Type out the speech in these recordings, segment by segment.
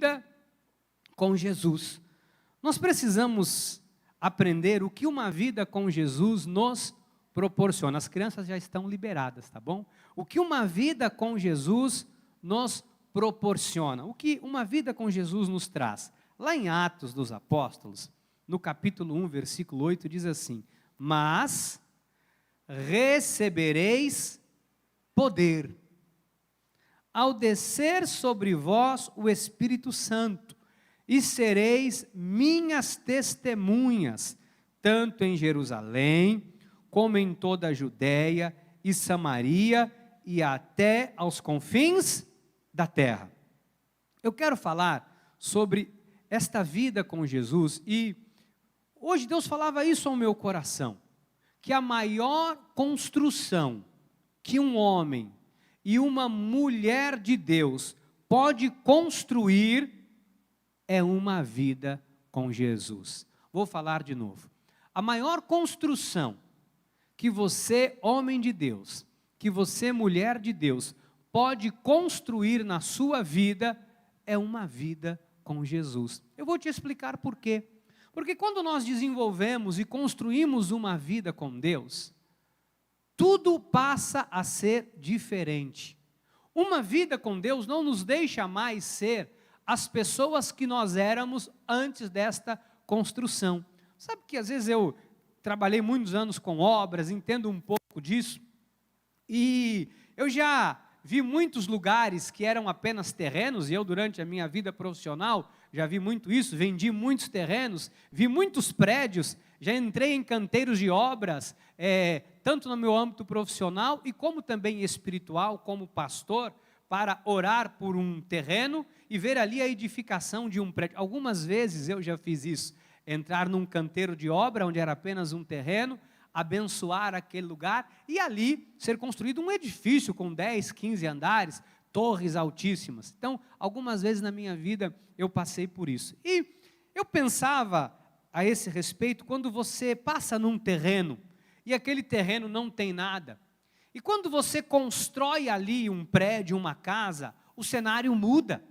vida com Jesus. Nós precisamos aprender o que uma vida com Jesus nos proporciona. As crianças já estão liberadas, tá bom? O que uma vida com Jesus nos proporciona. O que uma vida com Jesus nos traz. Lá em Atos dos Apóstolos, no capítulo 1, versículo 8, diz assim: mas recebereis poder ao descer sobre vós o Espírito Santo, e sereis minhas testemunhas, tanto em Jerusalém, como em toda a Judéia e Samaria, e até aos confins da terra. Eu quero falar sobre esta vida com Jesus, e hoje Deus falava isso ao meu coração, que a maior construção que um homem e uma mulher de Deus pode construir é uma vida com Jesus. Vou falar de novo. A maior construção que você, homem de Deus, que você, mulher de Deus, pode construir na sua vida é uma vida com Jesus. Eu vou te explicar por quê. Porque quando nós desenvolvemos e construímos uma vida com Deus, tudo passa a ser diferente. Uma vida com Deus não nos deixa mais ser as pessoas que nós éramos antes desta construção. Sabe que às vezes eu trabalhei muitos anos com obras, entendo um pouco disso, e eu já vi muitos lugares que eram apenas terrenos, e eu durante a minha vida profissional já vi muito isso, vendi muitos terrenos, vi muitos prédios, já entrei em canteiros de obras, tanto no meu âmbito profissional e como também espiritual, como pastor, para orar por um terreno e ver ali a edificação de um prédio. Algumas vezes eu já fiz isso, entrar num canteiro de obra, onde era apenas um terreno, abençoar aquele lugar e ali ser construído um edifício com 10, 15 andares, torres altíssimas. Então, algumas vezes na minha vida eu passei por isso. E eu pensava a esse respeito, quando você passa num terreno e aquele terreno não tem nada, e quando você constrói ali um prédio, uma casa, o cenário muda.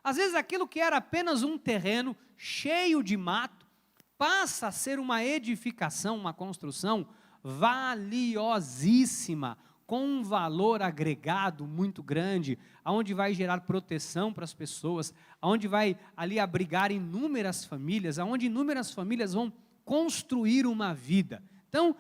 Às vezes aquilo que era apenas um terreno cheio de mato, passa a ser uma edificação, uma construção valiosíssima, com um valor agregado muito grande, aonde vai gerar proteção para as pessoas, aonde vai ali abrigar inúmeras famílias, aonde inúmeras famílias vão construir uma vida. Então,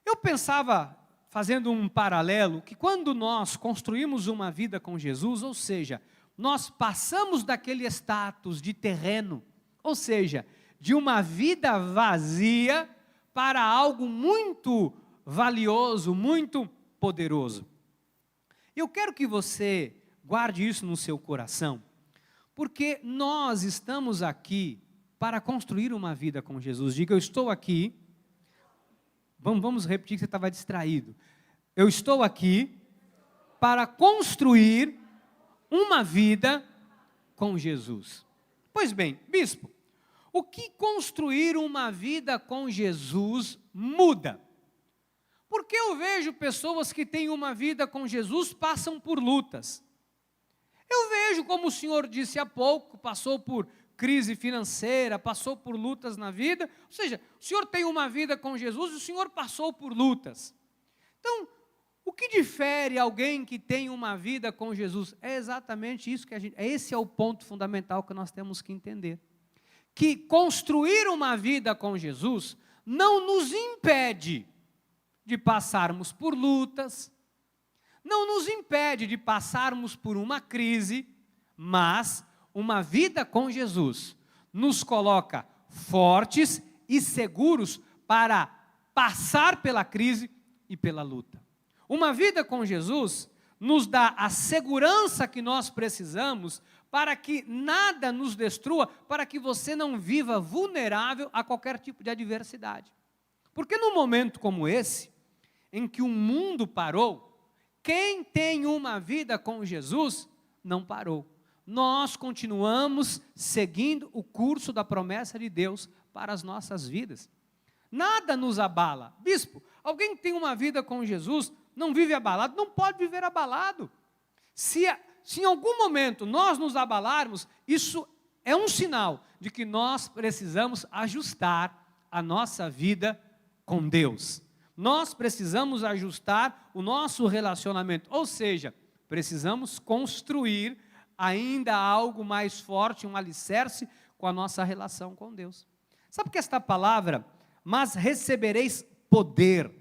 eu pensava, fazendo um paralelo, que quando nós construímos uma vida com Jesus, ou seja, nós passamos daquele status de terreno, ou seja, de uma vida vazia para algo muito valioso, muito poderoso. Eu quero que você guarde isso no seu coração, porque nós estamos aqui para construir uma vida com Jesus. Diga, eu estou aqui. Vamos repetir que você estava distraído. Eu estou aqui para construir uma vida com Jesus. Pois bem, bispo, o que construir uma vida com Jesus muda? Porque eu vejo pessoas que têm uma vida com Jesus, passam por lutas. Eu vejo, como o senhor disse há pouco, passou por crise financeira, passou por lutas na vida. Ou seja, o senhor tem uma vida com Jesus e o senhor passou por lutas. Então, o que difere alguém que tem uma vida com Jesus? É exatamente isso que esse é o ponto fundamental que nós temos que entender. Que construir uma vida com Jesus não nos impede de passarmos por lutas, não nos impede de passarmos por uma crise, mas uma vida com Jesus nos coloca fortes e seguros para passar pela crise e pela luta. Uma vida com Jesus nos dá a segurança que nós precisamos para que nada nos destrua, para que você não viva vulnerável a qualquer tipo de adversidade. Porque num momento como esse, em que o mundo parou, quem tem uma vida com Jesus não parou. Nós continuamos seguindo o curso da promessa de Deus para as nossas vidas. Nada nos abala. Bispo, alguém que tem uma vida com Jesus não vive abalado? Não pode viver abalado. Se se em algum momento nós nos abalarmos, isso é um sinal de que nós precisamos ajustar a nossa vida com Deus. Nós precisamos ajustar o nosso relacionamento, ou seja, precisamos construir ainda algo mais forte, um alicerce com a nossa relação com Deus. Sabe que esta palavra, mas recebereis poder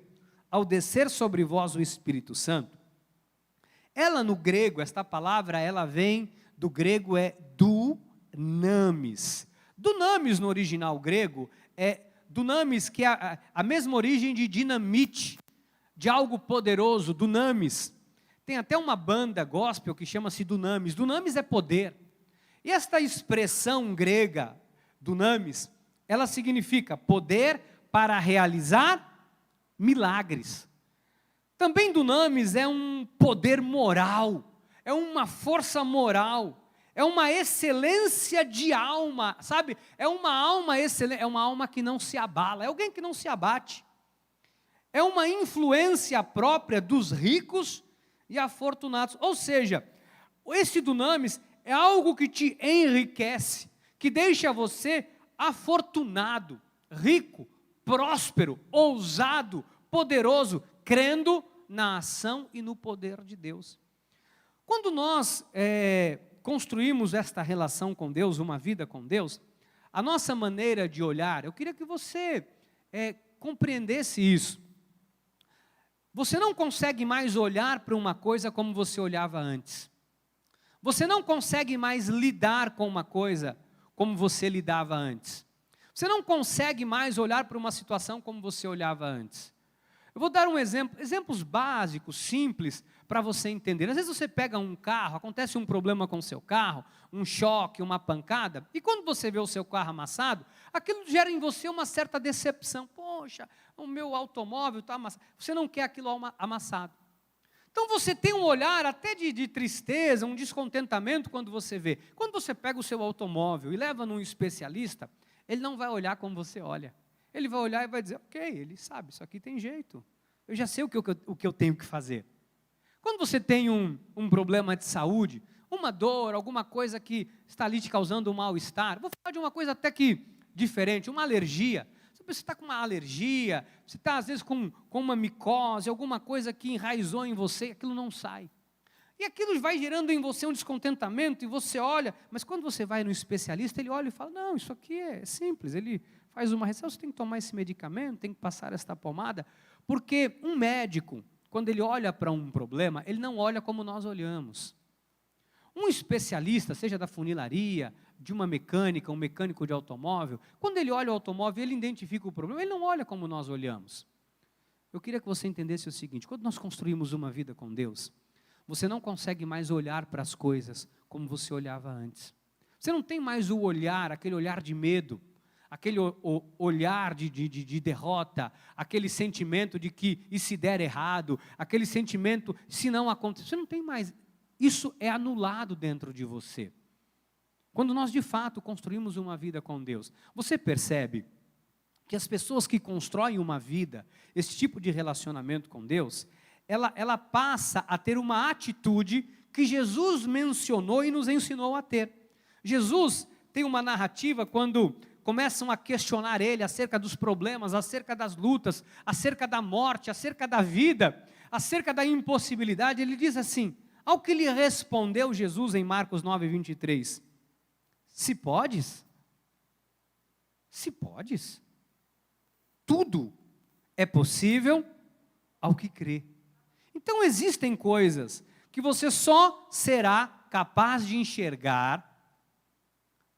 ao descer sobre vós o Espírito Santo, ela no grego, esta palavra, ela vem do grego dunamis. Dunamis no original grego é dunamis, que é a mesma origem de dinamite, de algo poderoso, dunamis. Tem até uma banda gospel que chama-se dunamis. Dunamis é poder. E esta expressão grega, dunamis, ela significa poder para realizar milagres. Também dunamis é um poder moral, é uma força moral, é uma excelência de alma, sabe? É uma alma excelente, é uma alma que não se abala, é alguém que não se abate. É uma influência própria dos ricos e afortunados. Ou seja, esse dunamis é algo que te enriquece, que deixa você afortunado, rico, próspero, ousado, poderoso, crendo na ação e no poder de Deus. Quando nós construímos esta relação com Deus, uma vida com Deus, a nossa maneira de olhar, eu queria que você compreendesse isso. Você não consegue mais olhar para uma coisa como você olhava antes. Você não consegue mais lidar com uma coisa como você lidava antes. Você não consegue mais olhar para uma situação como você olhava antes. Eu vou dar um exemplo, exemplos básicos, simples, para você entender. Às vezes você pega um carro, acontece um problema com o seu carro, um choque, uma pancada, e quando você vê o seu carro amassado, aquilo gera em você uma certa decepção. Poxa, o meu automóvel está amassado. Você não quer aquilo amassado. Então você tem um olhar até de tristeza, um descontentamento quando você vê. Quando você pega o seu automóvel e leva num especialista, ele não vai olhar como você olha. Ele vai olhar e vai dizer, ok, ele sabe, isso aqui tem jeito. Eu já sei o que eu tenho que fazer. Quando você tem um problema de saúde, uma dor, alguma coisa que está ali te causando um mal-estar, vou falar de uma coisa até que diferente, uma alergia. Você está com uma alergia, você está às vezes com uma micose, alguma coisa que enraizou em você, aquilo não sai. E aquilo vai gerando em você um descontentamento, e você olha, mas quando você vai no especialista, ele olha e fala, não, isso aqui é simples, ele faz uma receita, você tem que tomar esse medicamento, tem que passar esta pomada, porque um médico, quando ele olha para um problema, ele não olha como nós olhamos. Um especialista, seja da funilaria, de uma mecânica, um mecânico de automóvel, quando ele olha o automóvel, ele identifica o problema, ele não olha como nós olhamos. Eu queria que você entendesse o seguinte, quando nós construímos uma vida com Deus, você não consegue mais olhar para as coisas como você olhava antes. Você não tem mais o olhar, aquele olhar de medo, aquele olhar de derrota, aquele sentimento de que e se der errado, aquele sentimento, se não acontecer, você não tem mais. Isso é anulado dentro de você. Quando nós de fato construímos uma vida com Deus, você percebe que as pessoas que constroem uma vida, esse tipo de relacionamento com Deus, ela passa a ter uma atitude que Jesus mencionou e nos ensinou a ter. Jesus tem uma narrativa quando começam a questionar ele acerca dos problemas, acerca das lutas, acerca da morte, acerca da vida, acerca da impossibilidade, ele diz assim, ao que lhe respondeu Jesus em Marcos 9, 23, se podes, tudo é possível ao que crê. Então existem coisas que você só será capaz de enxergar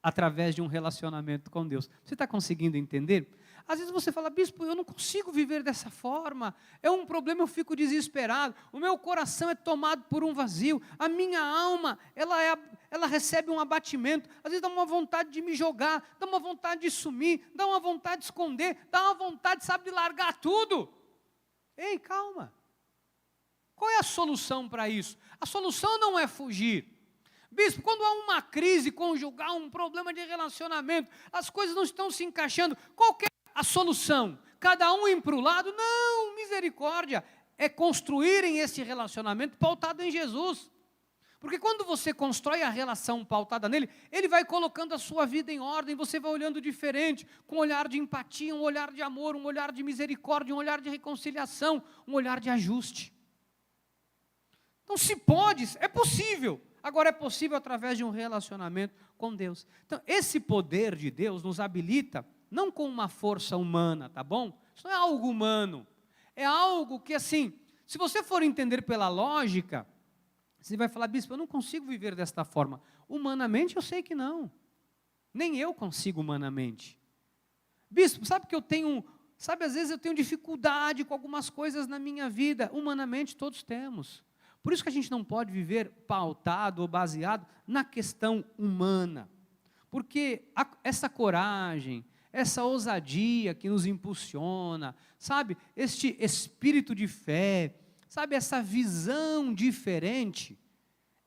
através de um relacionamento com Deus. Você está conseguindo entender? Às vezes você fala, bispo, eu não consigo viver dessa forma, é um problema, eu fico desesperado, o meu coração é tomado por um vazio, a minha alma, ela recebe um abatimento, às vezes dá uma vontade de me jogar, dá uma vontade de sumir, dá uma vontade de esconder, dá uma vontade, sabe, de largar tudo. Ei, calma. Qual é a solução para isso? A solução não é fugir. Bispo, quando há uma crise conjugal, um problema de relacionamento, as coisas não estão se encaixando, qual que é a solução? Cada um ir para o lado? Não, misericórdia, é construírem esse relacionamento pautado em Jesus. Porque quando você constrói a relação pautada nele, ele vai colocando a sua vida em ordem, você vai olhando diferente, com um olhar de empatia, um olhar de amor, um olhar de misericórdia, um olhar de reconciliação, um olhar de ajuste. Então, se pode, é possível. Agora, é possível através de um relacionamento com Deus. Então, esse poder de Deus nos habilita, não com uma força humana, tá bom? Isso não é algo humano. É algo que, assim, se você for entender pela lógica, você vai falar, bispo, eu não consigo viver desta forma. Humanamente, eu sei que não. Nem eu consigo humanamente. Bispo, sabe que eu tenho, às vezes eu tenho dificuldade com algumas coisas na minha vida. Humanamente, todos temos. Por isso que a gente não pode viver pautado ou baseado na questão humana. Porque essa coragem, essa ousadia que nos impulsiona, sabe, este espírito de fé, sabe, essa visão diferente,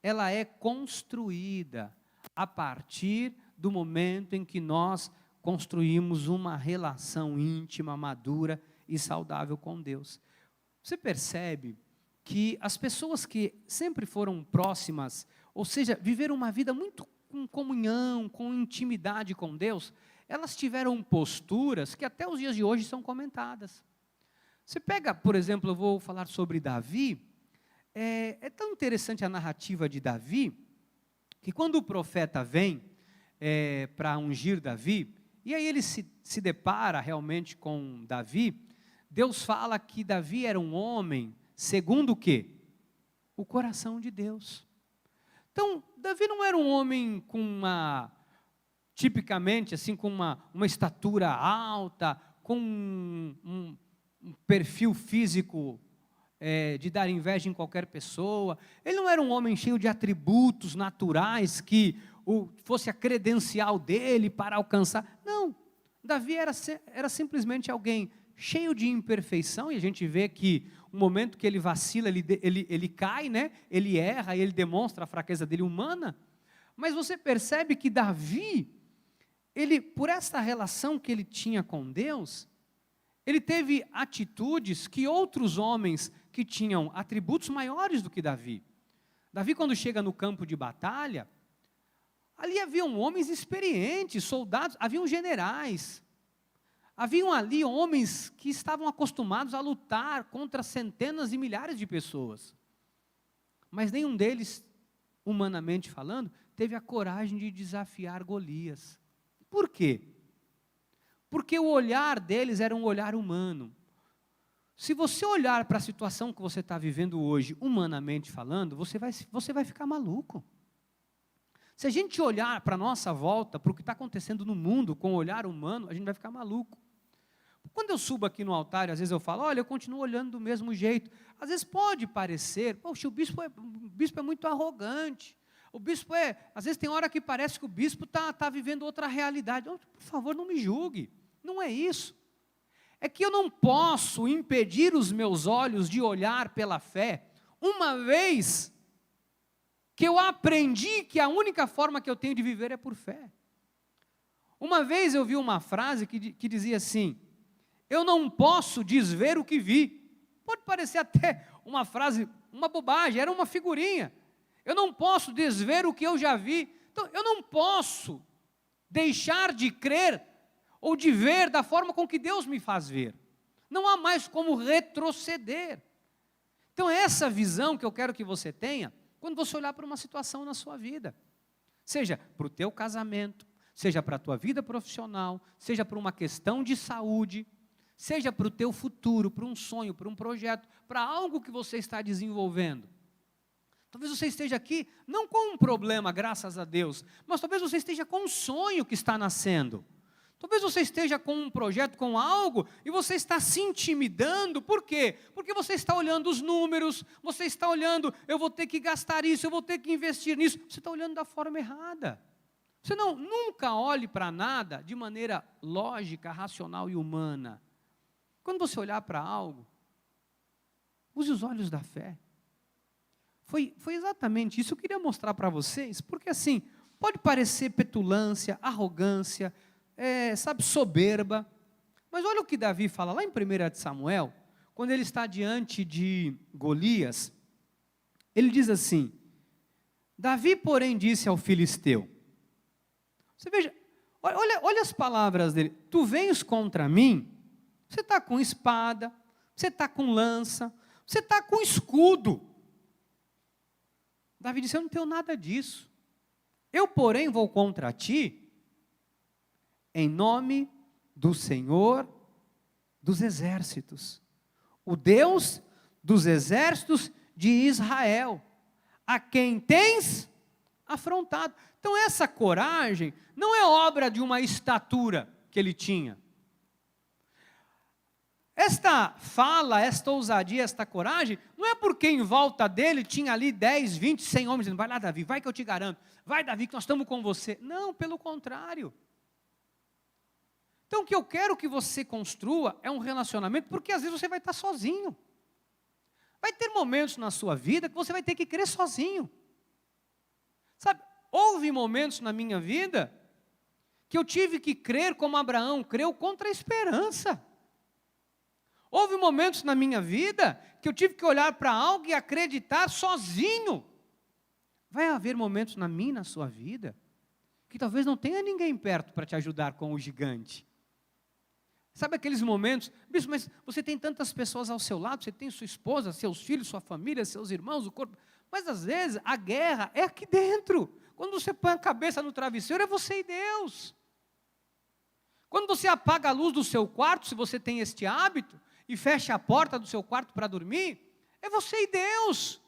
ela é construída a partir do momento em que nós construímos uma relação íntima, madura e saudável com Deus. Você percebe que as pessoas que sempre foram próximas, ou seja, viveram uma vida muito com comunhão, com intimidade com Deus, elas tiveram posturas que até os dias de hoje são comentadas. Você pega, por exemplo, eu vou falar sobre Davi, é tão interessante a narrativa de Davi, que quando o profeta vem para ungir Davi, e aí ele se depara realmente com Davi, Deus fala que Davi era um homem, segundo o quê? O coração de Deus. Então, Davi não era um homem tipicamente, assim, com uma estatura alta, com um perfil físico de dar inveja em qualquer pessoa. Ele não era um homem cheio de atributos naturais que fosse a credencial dele para alcançar. Não, Davi era simplesmente alguém cheio de imperfeição, e a gente vê que o momento que ele vacila, ele cai, né? Ele erra, e ele demonstra a fraqueza dele humana. Mas você percebe que Davi, por essa relação que ele tinha com Deus, ele teve atitudes que outros homens que tinham atributos maiores do que Davi. Davi, quando chega no campo de batalha, ali haviam homens experientes, soldados, haviam generais, haviam ali homens que estavam acostumados a lutar contra centenas e milhares de pessoas. Mas nenhum deles, humanamente falando, teve a coragem de desafiar Golias. Por quê? Porque o olhar deles era um olhar humano. Se você olhar para a situação que você está vivendo hoje, humanamente falando, você vai ficar maluco. Se a gente olhar para a nossa volta, para o que está acontecendo no mundo com o olhar humano, a gente vai ficar maluco. Quando eu subo aqui no altar, às vezes eu falo, olha, eu continuo olhando do mesmo jeito. Às vezes pode parecer, poxa, o bispo é muito arrogante. O bispo às vezes tem hora que parece que o bispo está vivendo outra realidade. Por favor, não me julgue. Não é isso. É que eu não posso impedir os meus olhos de olhar pela fé, uma vez que eu aprendi que a única forma que eu tenho de viver é por fé. Uma vez eu vi uma frase que dizia assim, eu não posso desver o que vi. Pode parecer até uma frase, uma bobagem, era uma figurinha. Eu não posso desver o que eu já vi. Então, eu não posso deixar de crer ou de ver da forma com que Deus me faz ver. Não há mais como retroceder. Então, essa visão que eu quero que você tenha, quando você olhar para uma situação na sua vida, seja para o teu casamento, seja para a tua vida profissional, seja para uma questão de saúde, seja para o teu futuro, para um sonho, para um projeto, para algo que você está desenvolvendo. Talvez você esteja aqui, não com um problema, graças a Deus, mas talvez você esteja com um sonho que está nascendo. Talvez você esteja com um projeto, com algo, e você está se intimidando. Por quê? Porque você está olhando os números, você está olhando, eu vou ter que gastar isso, eu vou ter que investir nisso. Você está olhando da forma errada. Você nunca olhe para nada de maneira lógica, racional e humana. Quando você olhar para algo, use os olhos da fé. Foi exatamente isso que eu queria mostrar para vocês, porque assim, pode parecer petulância, arrogância, soberba, mas olha o que Davi fala lá em 1 Samuel, quando ele está diante de Golias, ele diz assim, Davi, porém, disse ao filisteu, você veja, olha as palavras dele, tu vens contra mim, você está com espada, você está com lança, você está com escudo. Davi disse, eu não tenho nada disso. Eu, porém, vou contra ti, em nome do Senhor dos exércitos, o Deus dos exércitos de Israel, a quem tens afrontado. Então essa coragem não é obra de uma estatura que ele tinha. Esta fala, esta ousadia, esta coragem, não é porque em volta dele tinha ali 10, 20, 100 homens dizendo, vai lá Davi, vai que eu te garanto, vai Davi que nós estamos com você. Não, pelo contrário. Então o que eu quero que você construa é um relacionamento, porque às vezes você vai estar sozinho. Vai ter momentos na sua vida que você vai ter que crer sozinho. Sabe, houve momentos na minha vida que eu tive que crer como Abraão creu contra a esperança. Houve momentos na minha vida que eu tive que olhar para algo e acreditar sozinho. Vai haver momentos na minha e na sua vida que talvez não tenha ninguém perto para te ajudar com o gigante. Sabe aqueles momentos, bispo, mas você tem tantas pessoas ao seu lado, você tem sua esposa, seus filhos, sua família, seus irmãos, o corpo, mas às vezes a guerra é aqui dentro. Quando você põe a cabeça no travesseiro, é você e Deus. Quando você apaga a luz do seu quarto, se você tem este hábito, e fecha a porta do seu quarto para dormir, é você e Deus.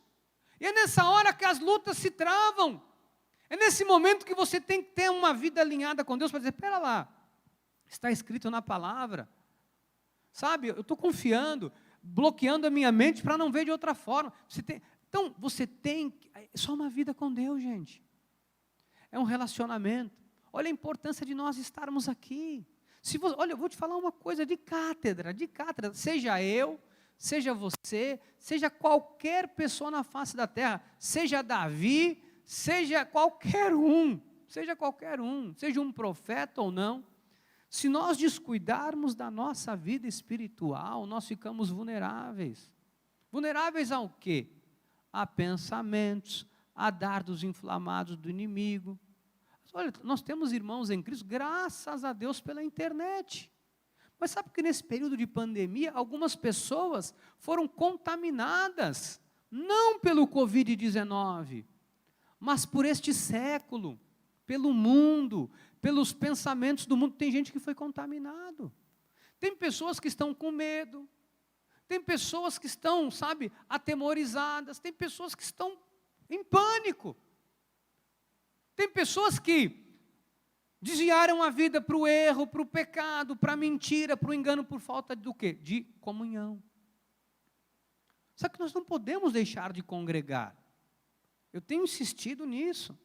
E é nessa hora que as lutas se travam. É nesse momento que você tem que ter uma vida alinhada com Deus para dizer, espera lá, está escrito na palavra. Sabe, eu estou confiando, bloqueando a minha mente para não ver de outra forma. Então, você tem, é só uma vida com Deus, gente. É um relacionamento. Olha a importância de nós estarmos aqui. Olha, eu vou te falar uma coisa de cátedra, seja eu, seja você, seja qualquer pessoa na face da terra, seja Davi, seja qualquer um, seja um profeta ou não, se nós descuidarmos da nossa vida espiritual, nós ficamos vulneráveis. Vulneráveis ao quê? A pensamentos, a dardos inflamados do inimigo. Olha, nós temos irmãos em Cristo, graças a Deus pela internet. Mas sabe que nesse período de pandemia, algumas pessoas foram contaminadas, não pelo Covid-19, mas por este século, pelo mundo, pelos pensamentos do mundo. Tem gente que foi contaminado. Tem pessoas que estão com medo, tem pessoas que estão, sabe, atemorizadas, tem pessoas que estão em pânico. Tem pessoas que desviaram a vida para o erro, para o pecado, para a mentira, para o engano, por falta do quê? De comunhão. Só que nós não podemos deixar de congregar. Eu tenho insistido nisso.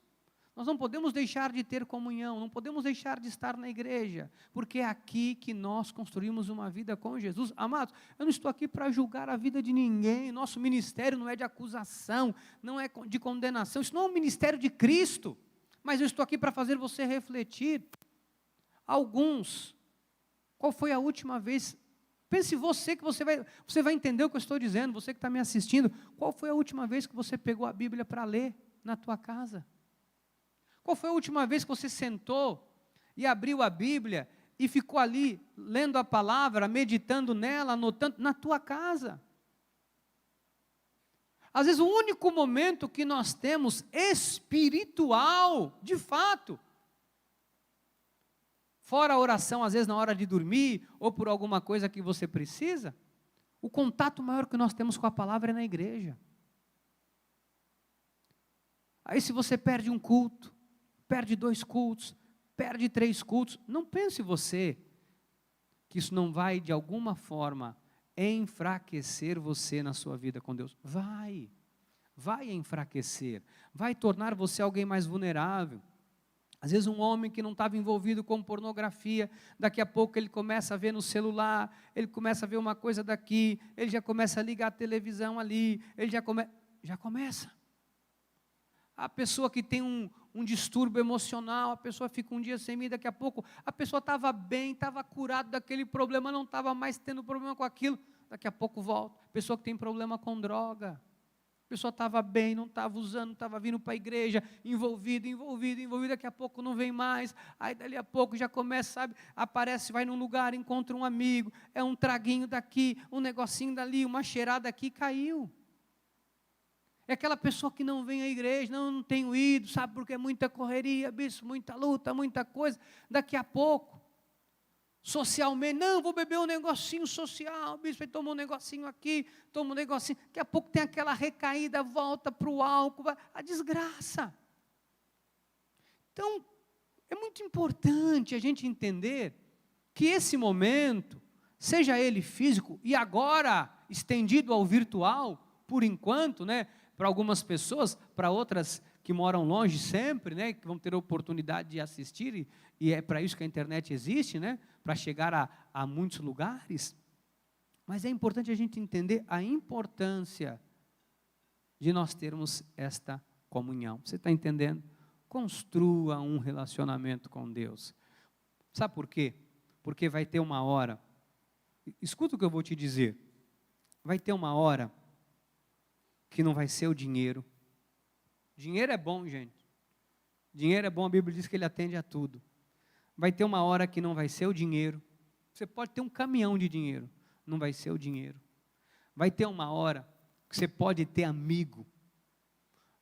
Nós não podemos deixar de ter comunhão, não podemos deixar de estar na igreja, porque é aqui que nós construímos uma vida com Jesus. Amados, eu não estou aqui para julgar a vida de ninguém, nosso ministério não é de acusação, não é de condenação, isso não é um ministério de Cristo. Mas eu estou aqui para fazer você refletir. Alguns, qual foi a última vez? Pense você que você vai entender o que eu estou dizendo, você que está me assistindo. Qual foi a última vez que você pegou a Bíblia para ler na tua casa? Qual foi a última vez que você sentou e abriu a Bíblia e ficou ali lendo a palavra, meditando nela, anotando na tua casa? Às vezes o único momento que nós temos espiritual, de fato, fora a oração, às vezes na hora de dormir, ou por alguma coisa que você precisa, o contato maior que nós temos com a palavra é na igreja. Aí se você perde um culto, perde 2 cultos, perde 3 cultos, não pense você que isso não vai de alguma forma enfraquecer você na sua vida com Deus. Vai enfraquecer, vai tornar você alguém mais vulnerável. Às vezes um homem que não estava envolvido com pornografia, daqui a pouco ele começa a ver no celular, ele começa a ver uma coisa daqui, ele já começa a ligar a televisão ali, ele já começa. A pessoa que tem um distúrbio emocional, a pessoa fica um dia sem mim, daqui a pouco a pessoa estava bem, estava curada daquele problema, não estava mais tendo problema com aquilo, daqui a pouco volta. Pessoa que tem problema com droga, A pessoa estava bem, não estava usando, não estava vindo para a igreja, envolvido, daqui a pouco não vem mais, aí dali a pouco já começa, sabe, aparece, vai num lugar, encontra um amigo, é um traguinho daqui, um negocinho dali, uma cheirada aqui, caiu. É aquela pessoa que não vem à igreja, não tenho ido, sabe, porque é muita correria, bispo, muita luta, muita coisa, daqui a pouco, socialmente, não, vou beber um negocinho social, bispo, aí toma um negocinho aqui, toma um negocinho, daqui a pouco tem aquela recaída, volta para o álcool, a desgraça. Então, é muito importante a gente entender que esse momento, seja ele físico, e agora estendido ao virtual, por enquanto, né, para algumas pessoas, para outras que moram longe sempre, né, que vão ter a oportunidade de assistir, e é para isso que a internet existe, né, para chegar a muitos lugares. Mas é importante a gente entender a importância de nós termos esta comunhão. Você está entendendo? Construa um relacionamento com Deus. Sabe por quê? Porque vai ter uma hora, escuta o que eu vou te dizer, vai ter uma hora que não vai ser o dinheiro. Dinheiro é bom, gente. Dinheiro é bom, a Bíblia diz que ele atende a tudo. Vai ter uma hora que não vai ser o dinheiro. Você pode ter um caminhão de dinheiro, não vai ser o dinheiro. Vai ter uma hora que você pode ter amigo.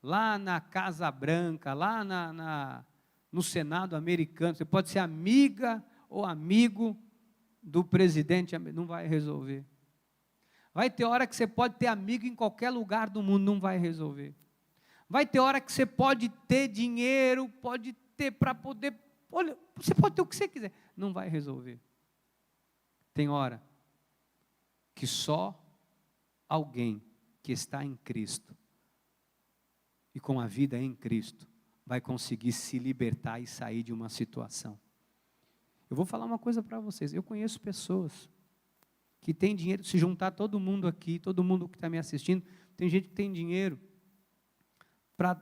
Lá na Casa Branca, lá no Senado americano, você pode ser amiga ou amigo do presidente, não vai resolver. Vai ter hora que você pode ter amigo em qualquer lugar do mundo, não vai resolver. Vai ter hora que você pode ter dinheiro, pode ter para poder, olha, você pode ter o que você quiser, não vai resolver. Tem hora que só alguém que está em Cristo e com a vida em Cristo vai conseguir se libertar e sair de uma situação. Eu vou falar uma coisa para vocês, eu conheço pessoas que têm dinheiro, se juntar todo mundo aqui, todo mundo que está me assistindo, tem gente que tem dinheiro para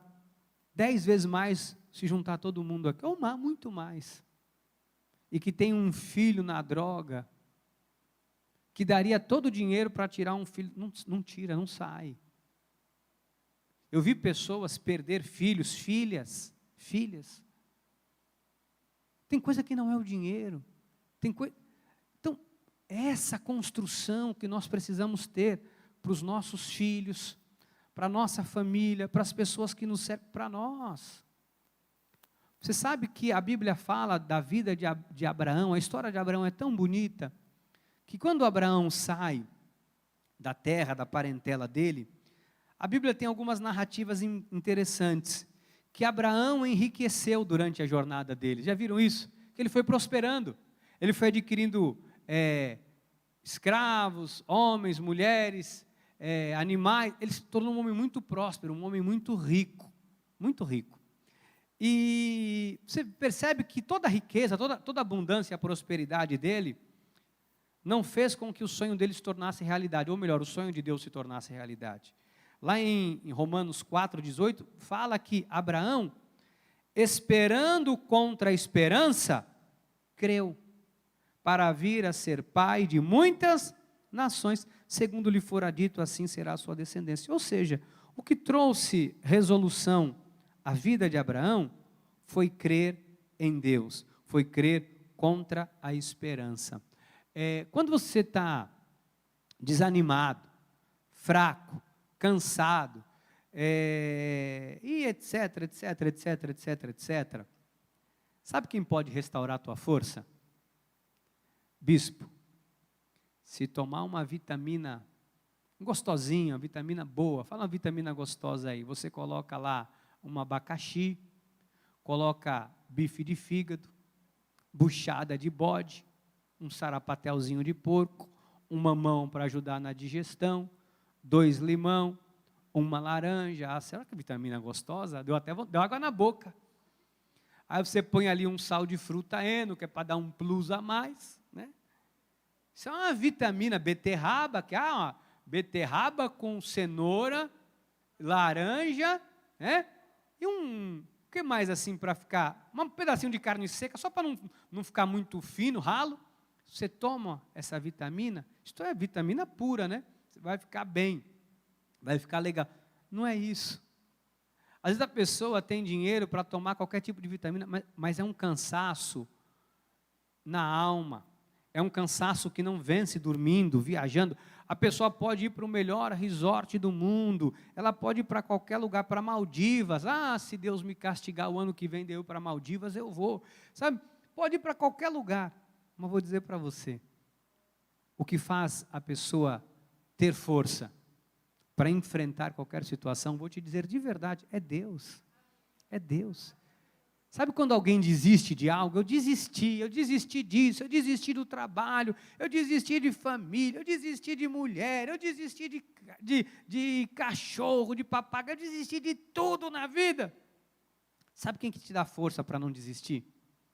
10 vezes mais se juntar todo mundo aqui, ou muito mais, e que tem um filho na droga, que daria todo o dinheiro para tirar um filho, não tira, não sai. Eu vi pessoas perder filhos, filhas. Tem coisa que não é o dinheiro, então, essa construção que nós precisamos ter para os nossos filhos, para a nossa família, para as pessoas que nos servem, para nós. Você sabe que a Bíblia fala da vida de Abraão, a história de Abraão é tão bonita, que quando Abraão sai da terra, da parentela dele, a Bíblia tem algumas narrativas interessantes, que Abraão enriqueceu durante a jornada dele. Já viram isso? Que ele foi prosperando, ele foi adquirindo escravos, homens, mulheres, animais, ele se tornou um homem muito próspero, um homem muito rico, muito rico. E você percebe que toda a riqueza, toda a abundância e a prosperidade dele, não fez com que o sonho dele se tornasse realidade, ou melhor, o sonho de Deus se tornasse realidade. Lá em Romanos 4,18, fala que Abraão, esperando contra a esperança, creu, para vir a ser pai de muitas nações, segundo lhe fora dito, assim será a sua descendência. Ou seja, o que trouxe resolução à vida de Abraão foi crer em Deus, foi crer contra a esperança. Quando você está desanimado, fraco, cansado, e etc, sabe quem pode restaurar a tua força? Bispo, se tomar uma vitamina gostosinha, uma vitamina boa, fala uma vitamina gostosa aí, você coloca lá um abacaxi, coloca bife de fígado, buchada de bode, um sarapatelzinho de porco, um mamão para ajudar na digestão, 2 limão, uma laranja. Será que a vitamina é gostosa? Deu água na boca. Aí você põe ali um sal de fruta eno, que é para dar um plus a mais, né? Isso é uma vitamina, beterraba, que é uma beterraba com cenoura, laranja, né? E o que mais assim para ficar? Um pedacinho de carne seca, só para não ficar muito fino, ralo. Você toma essa vitamina, isto é vitamina pura, né? Você vai ficar bem, vai ficar legal. Não é isso. Às vezes a pessoa tem dinheiro para tomar qualquer tipo de vitamina, mas é um cansaço na alma. É um cansaço que não vence dormindo, viajando. A pessoa pode ir para o melhor resort do mundo, ela pode ir para qualquer lugar, para Maldivas. Ah, se Deus me castigar o ano que vem de eu ir para Maldivas, eu vou. Sabe, pode ir para qualquer lugar. Mas vou dizer para você, o que faz a pessoa ter força para enfrentar qualquer situação, vou te dizer de verdade, é Deus. É Deus. Sabe quando alguém desiste de algo? Eu desisti disso, eu desisti do trabalho, eu desisti de família, eu desisti de mulher, eu desisti de cachorro, de papagaio, eu desisti de tudo na vida. Sabe quem que te dá força para não desistir?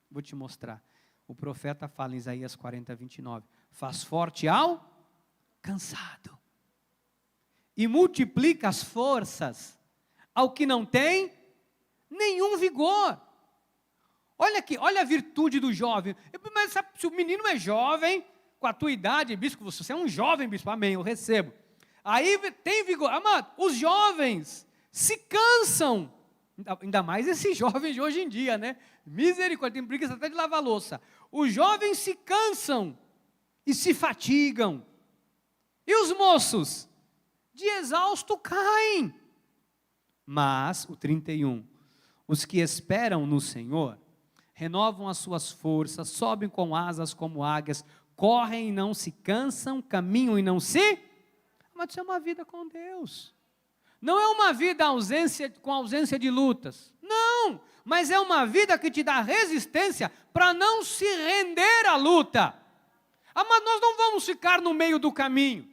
Vou te mostrar. O profeta fala em Isaías 40, 29, faz forte ao cansado e multiplica as forças ao que não tem nenhum vigor. Olha aqui, olha a virtude do jovem. Mas sabe, se o menino é jovem, com a tua idade, bispo, você é um jovem, bispo, amém, eu recebo. Aí tem vigor. Amado, os jovens se cansam, ainda mais esses jovens de hoje em dia, né? Misericórdia, tem preguiça até de lavar louça. Os jovens se cansam e se fatigam. E os moços, de exausto, caem. Mas, o 31, os que esperam no Senhor, renovam as suas forças, sobem com asas como águias, correm e não se cansam, caminham e não se... Mas isso é uma vida com Deus. Não é uma vida com ausência de lutas. Não, mas é uma vida que te dá resistência para não se render à luta. Mas nós não vamos ficar no meio do caminho.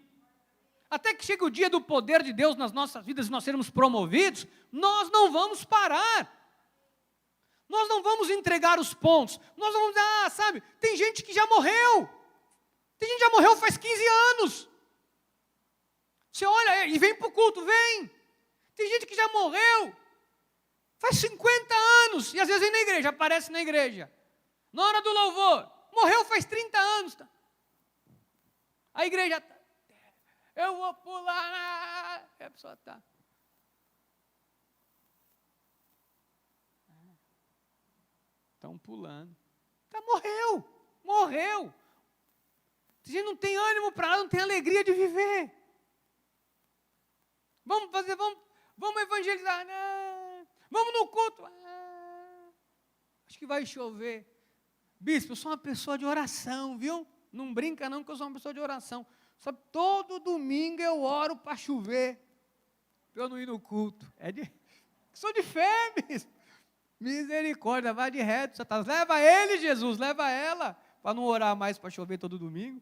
Até que chegue o dia do poder de Deus nas nossas vidas e nós sermos promovidos, nós não vamos parar. Nós não vamos entregar os pontos. Nós não vamos, sabe, tem gente que já morreu. Tem gente que já morreu faz 15 anos. Você olha e vem para o culto, vem. Tem gente que já morreu faz 50 anos. E às vezes vem na igreja, aparece na igreja. Na hora do louvor, morreu faz 30 anos. A igreja está, eu vou pular. E a pessoa está. Estão pulando. Morreu. A gente não tem ânimo para nada, não tem alegria de viver. Vamos evangelizar. Não. Vamos no culto. Acho que vai chover. Bispo, eu sou uma pessoa de oração, viu? Não brinca não que eu sou uma pessoa de oração. Sabe, todo domingo eu oro para chover, para eu não ir no culto. Sou de fé, bispo. Misericórdia, vai de reto, Satanás. Leva ele, Jesus, leva ela, para não orar mais para chover todo domingo.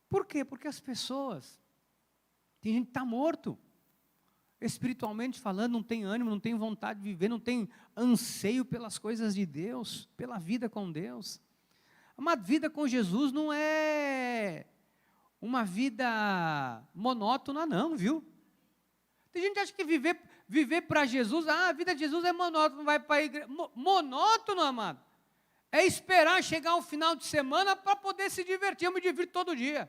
Por quê? Porque as pessoas, tem gente que está morto, espiritualmente falando, não tem ânimo, não tem vontade de viver, não tem anseio pelas coisas de Deus, pela vida com Deus. Uma vida com Jesus não é uma vida monótona não, viu? Tem gente que acha que viver para Jesus, a vida de Jesus é monótono, vai para a igreja. Monótono, amado, é esperar chegar um final de semana para poder se divertir. Eu me divirto todo dia.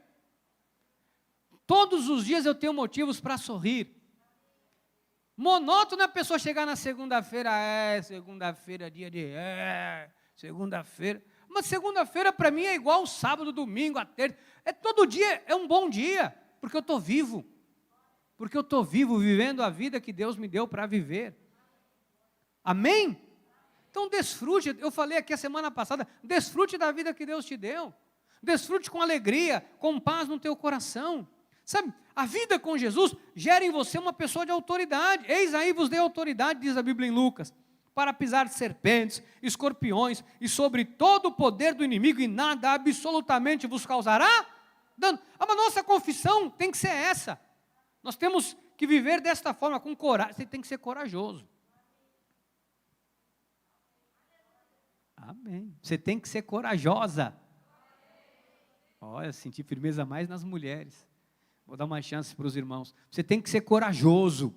Todos os dias eu tenho motivos para sorrir. Monótono é a pessoa chegar na segunda-feira, segunda-feira, dia de... segunda-feira. Mas segunda-feira para mim é igual sábado, domingo, a terça. Todo dia é um bom dia, porque eu estou vivo. Porque eu estou vivo, vivendo a vida que Deus me deu para viver. Amém? Então desfrute, eu falei aqui a semana passada, desfrute da vida que Deus te deu. Desfrute com alegria, com paz no teu coração. Sabe, a vida com Jesus gera em você uma pessoa de autoridade. Eis aí vos dei autoridade, diz a Bíblia em Lucas, para pisar serpentes, escorpiões e sobre todo o poder do inimigo, e nada absolutamente vos causará dano. Mas nossa confissão tem que ser essa. Nós temos que viver desta forma, com coragem. Você tem que ser corajoso. Amém. Você tem que ser corajosa. Olha, senti firmeza mais nas mulheres. Vou dar uma chance para os irmãos. Você tem que ser corajoso.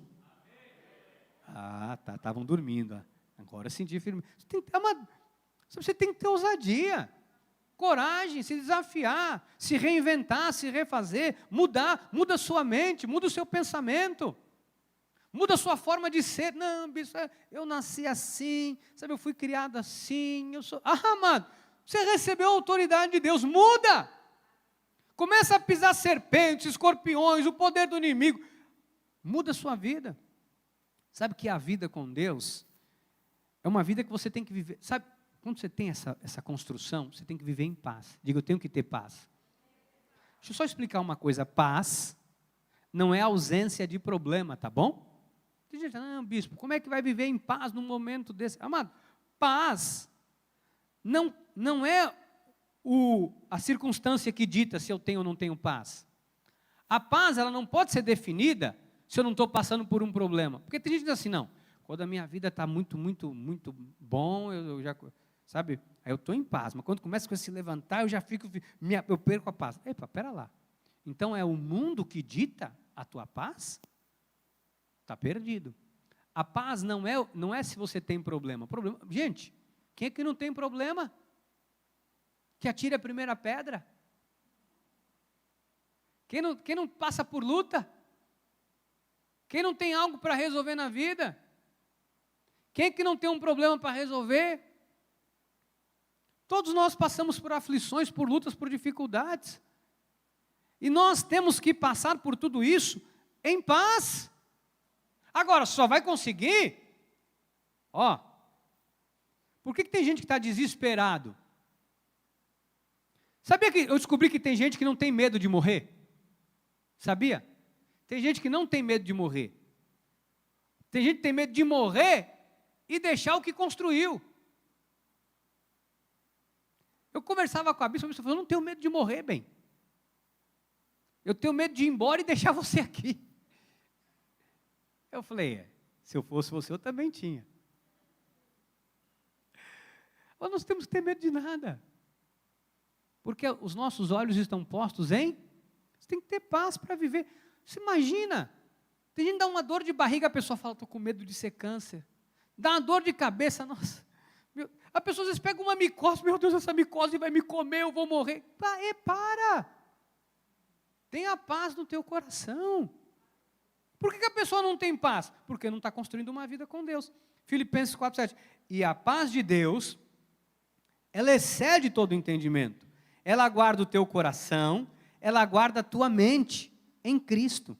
Estavam dormindo. Agora senti firmeza. Você tem que ter ousadia. coragem, se desafiar, se reinventar, se refazer, mudar, muda a sua mente, muda o seu pensamento, muda a sua forma de ser. Não, bispo, eu nasci assim, sabe, eu fui criado assim, eu sou... amado, você recebeu a autoridade de Deus, muda! Começa a pisar serpentes, escorpiões, o poder do inimigo, muda a sua vida. Sabe que a vida com Deus é uma vida que você tem que viver, sabe, quando você tem essa construção, você tem que viver em paz. Diga, eu tenho que ter paz. Deixa eu só explicar uma coisa, paz não é ausência de problema, tá bom? Tem gente, não, bispo, como é que vai viver em paz num momento desse? Amado, paz não é a circunstância que dita se eu tenho ou não tenho paz. A paz, ela não pode ser definida se eu não estou passando por um problema. Porque tem gente que diz assim, não, quando a minha vida está muito, muito, muito bom, eu já, sabe, aí eu estou em paz. Mas quando começa a se levantar, eu já fico, eu perco a paz. Epa, pera lá. Então é o mundo que dita a tua paz? Está perdido. A paz não é se você tem problema. Gente, quem é que não tem problema? Que atire a primeira pedra. Quem não passa por luta? Quem não tem algo para resolver na vida? Quem é que não tem um problema para resolver? Todos nós passamos por aflições, por lutas, por dificuldades. E nós temos que passar por tudo isso em paz. Agora, só vai conseguir, por que tem gente que está desesperado? Sabia que eu descobri que tem gente que não tem medo de morrer? Sabia? Tem gente que não tem medo de morrer. Tem gente que tem medo de morrer e deixar o que construiu. Eu conversava com a bispa falou, eu não tenho medo de morrer, bem. Eu tenho medo de ir embora e deixar você aqui. Eu falei, se eu fosse você, eu também tinha. Mas nós temos que ter medo de nada. Porque os nossos olhos estão postos em... Você tem que ter paz para viver. Você imagina, tem gente que dá uma dor de barriga, a pessoa fala, estou com medo de ser câncer. Dá uma dor de cabeça, nossa. A pessoa às vezes pega uma micose, meu Deus, essa micose vai me comer, eu vou morrer. Para! Tenha paz no teu coração. Por que a pessoa não tem paz? Porque não está construindo uma vida com Deus. Filipenses 4,7. E a paz de Deus, ela excede todo entendimento. Ela guarda o teu coração, ela guarda a tua mente em Cristo.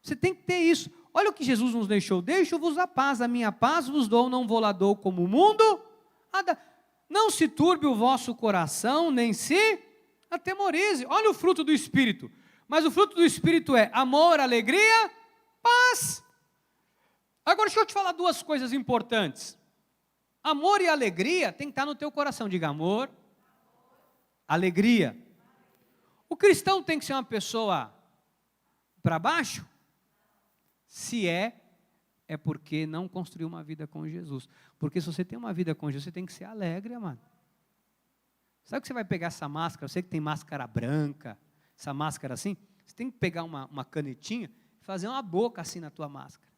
Você tem que ter isso. Olha o que Jesus nos deixou. Deixo-vos a paz, a minha paz vos dou, não vou lá dou como o mundo. Não se turbe o vosso coração, nem se atemorize. Olha o fruto do Espírito. Mas o fruto do Espírito é amor, alegria, paz. Agora deixa eu te falar duas coisas importantes. Amor e alegria tem que estar no teu coração. Diga amor, alegria. O cristão tem que ser uma pessoa para baixo? Se é porque não construiu uma vida com Jesus. Porque se você tem uma vida com Jesus, você tem que ser alegre, amado. Sabe que você vai pegar essa máscara? Eu sei que tem máscara branca, essa máscara assim. Você tem que pegar uma canetinha e fazer uma boca assim na tua máscara.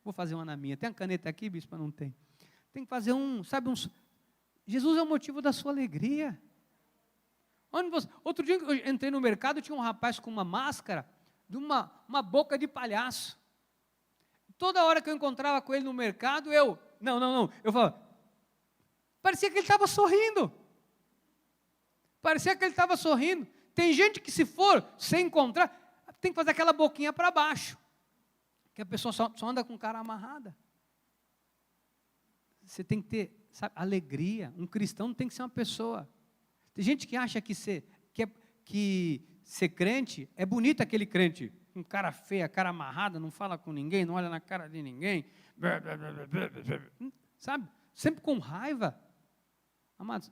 Vou fazer uma na minha. Tem a caneta aqui, bispo? Não tem. Tem que fazer Jesus é o motivo da sua alegria. Outro dia eu entrei no mercado, tinha um rapaz com uma máscara de uma boca de palhaço. Toda hora que eu encontrava com ele no mercado, eu falava, parecia que ele estava sorrindo. Parecia que ele estava sorrindo. Tem gente que se encontrar, tem que fazer aquela boquinha para baixo. Que a pessoa só anda com cara amarrada. Você tem que ter, sabe, alegria. Um cristão não tem que ser uma pessoa. Tem gente que acha que ser crente é bonito aquele crente. Um cara feio, cara amarrada, não fala com ninguém, não olha na cara de ninguém. Sabe? Sempre com raiva. Amados,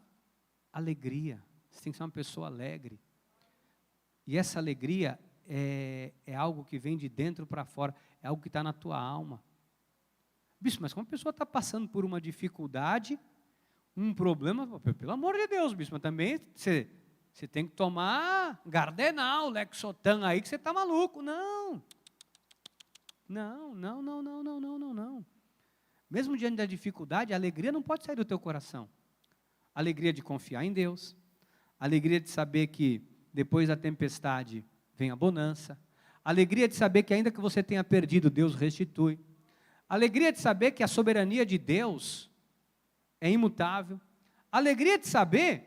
alegria. Você tem que ser uma pessoa alegre. E essa alegria é algo que vem de dentro para fora. É algo que está na tua alma. Bispo, mas como a pessoa está passando por uma dificuldade, um problema, pelo amor de Deus, bispo, mas também você tem que tomar Gardenal, Lexotan aí, que você está maluco. Não. Mesmo diante da dificuldade, a alegria não pode sair do teu coração. A alegria de confiar em Deus, Alegria de saber que depois da tempestade vem a bonança. Alegria de saber que ainda que você tenha perdido, Deus restitui. Alegria de saber que a soberania de Deus é imutável. Alegria de saber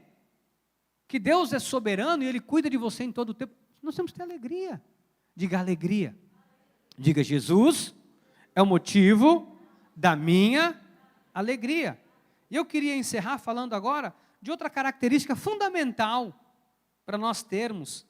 que Deus é soberano e Ele cuida de você em todo o tempo. Nós temos que ter alegria. Diga alegria. Diga, Jesus é o motivo da minha alegria. E eu queria encerrar falando agora de outra característica fundamental para nós termos,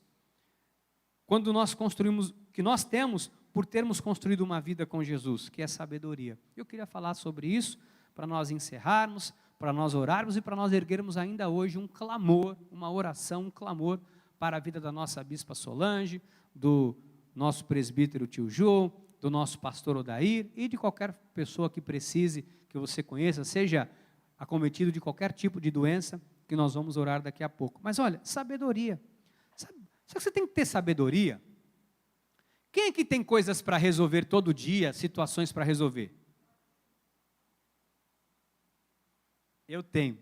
quando nós construímos, que nós temos por termos construído uma vida com Jesus, que é sabedoria. Eu queria falar sobre isso, para nós encerrarmos, para nós orarmos e para nós erguermos ainda hoje um clamor, uma oração, um clamor para a vida da nossa bispa Solange, do nosso presbítero tio Jô, do nosso pastor Odair e de qualquer pessoa que precise, que você conheça, seja acometido de qualquer tipo de doença, que nós vamos orar daqui a pouco. Mas olha, sabedoria. Sabe que você tem que ter sabedoria? Quem é que tem coisas para resolver todo dia, situações para resolver? Eu tenho.